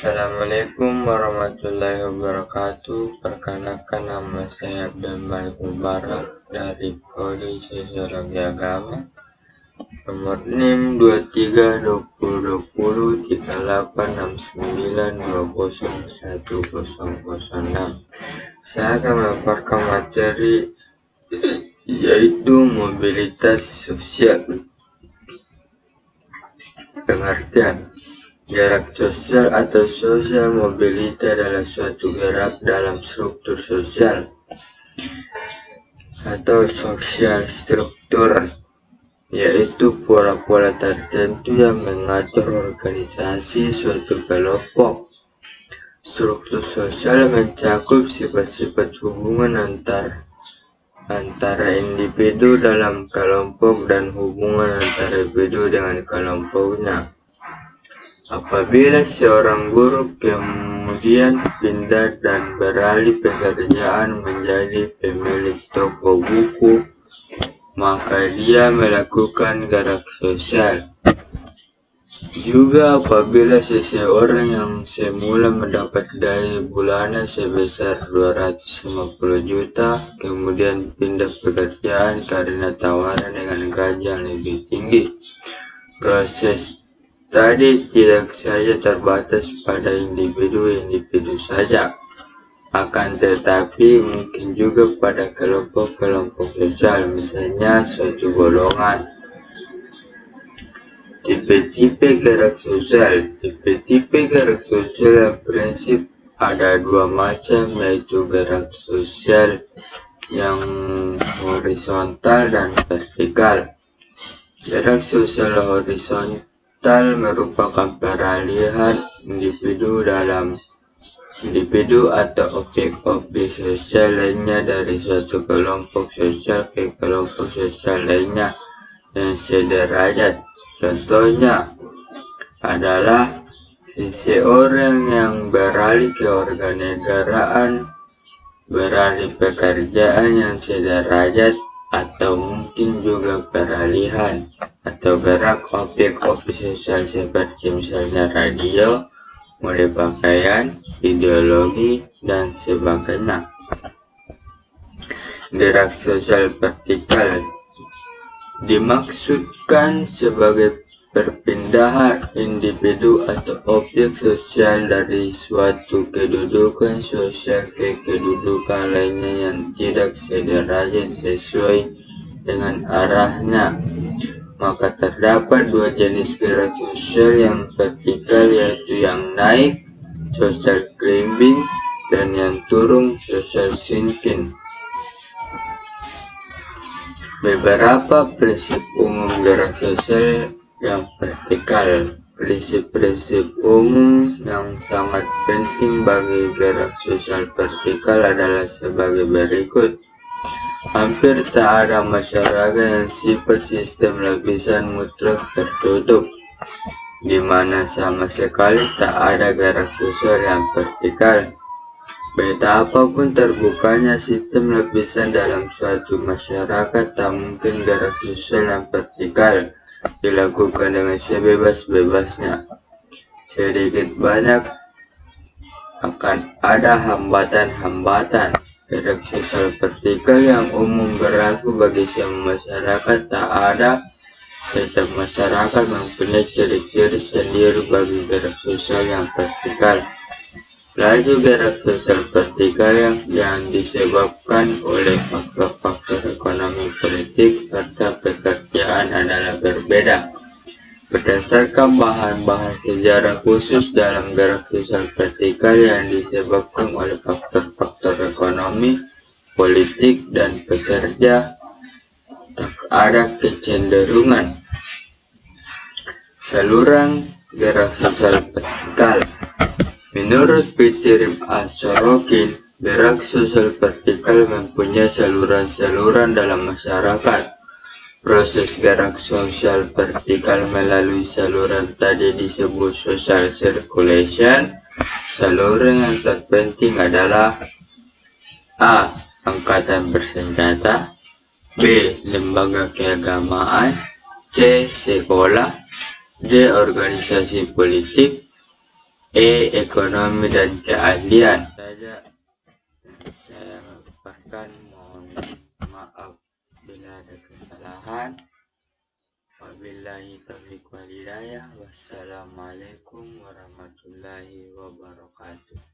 Assalamualaikum warahmatullahi wabarakatuh. Perkenalkan, nama saya Abdul Malik Mubarak dari Prodi Sosiologi Agama, nomor NIM 23203869201006. Saya akan memaparkan materi yaitu mobilitas sosial. Pengertian: gerak sosial atau social mobility adalah suatu gerak dalam struktur sosial atau social struktur, yaitu pola-pola tertentu yang mengatur organisasi suatu kelompok. Struktur sosial mencakup sifat-sifat hubungan antara individu dalam kelompok dan hubungan antara individu dengan kelompoknya. Apabila seorang guru kemudian pindah dan beralih pekerjaan menjadi pemilik toko buku, maka dia melakukan gerak sosial. Juga apabila seseorang yang semula mendapat gaji bulanan sebesar 250 juta kemudian pindah pekerjaan karena tawaran dengan gaji yang lebih tinggi. Proses tadi tidak saja terbatas pada individu-individu saja, akan tetapi mungkin juga pada kelompok-kelompok sosial, misalnya suatu golongan. Tipe-tipe gerak sosial. Tipe-tipe gerak sosial yang prinsip ada dua macam, yaitu gerak sosial yang horizontal dan vertikal. Gerak sosial horizontal merupakan peralihan individu atau objek-objek sosial lainnya dari suatu kelompok sosial ke kelompok sosial lainnya yang sederajat. Contohnya adalah seseorang yang beralih ke warganegaraan, beralih pekerjaan yang sederajat, atau mungkin juga peralihan atau gerak objek-objek sosial seperti misalnya radio, mode pakaian, ideologi, dan sebagainya. Gerak sosial vertikal dimaksudkan sebagai perpindahan individu atau objek sosial dari suatu kedudukan sosial ke kedudukan lainnya yang tidak sederajat sesuai dengan arahnya. Maka terdapat dua jenis gerak sosial yang vertikal, yaitu yang naik, social climbing, dan yang turun, social sinking. Beberapa prinsip umum gerak sosial yang vertikal. Prinsip-prinsip umum yang sangat penting bagi gerak sosial vertikal adalah sebagai berikut. Hampir tak ada masyarakat yang sifat sistem lapisan mutlak tertutup, di mana sama sekali tak ada gerak sosial yang vertikal. Betapapun terbukanya sistem lapisan dalam suatu masyarakat, tak mungkin gerak sosial yang vertikal dilakukan dengan sebebas-bebasnya. Sedikit banyak akan ada hambatan-hambatan. Gerak sosial vertikal yang umum berlaku bagi semua masyarakat tak ada. Setiap masyarakat mempunyai ciri-ciri sendiri bagi gerak sosial yang vertikal. Laju gerak sosial vertikal yang disebabkan oleh faktor-faktor ekonomi, politik, serta pekerjaan adalah berbeda. Berdasarkan bahan-bahan sejarah khusus dalam gerak sosial vertikal yang disebabkan oleh faktor-faktor ekonomi, politik, dan pekerja, tak ada kecenderungan saluran gerak sosial vertikal. Menurut Peter A. Sorokin, gerak sosial vertikal mempunyai saluran-saluran dalam masyarakat. Proses gerak sosial vertikal melalui saluran tadi disebut social circulation. Saluran yang terpenting adalah A. Angkatan bersenjata, B. Lembaga keagamaan, C. Sekolah, D. Organisasi politik, Ekonomi dan keahlian. Saja saya memaparkan, mohon maaf bila ada kesalahan. Wabillahi taufiq wal hidayah. Wassalamualaikum warahmatullahi wabarakatuh.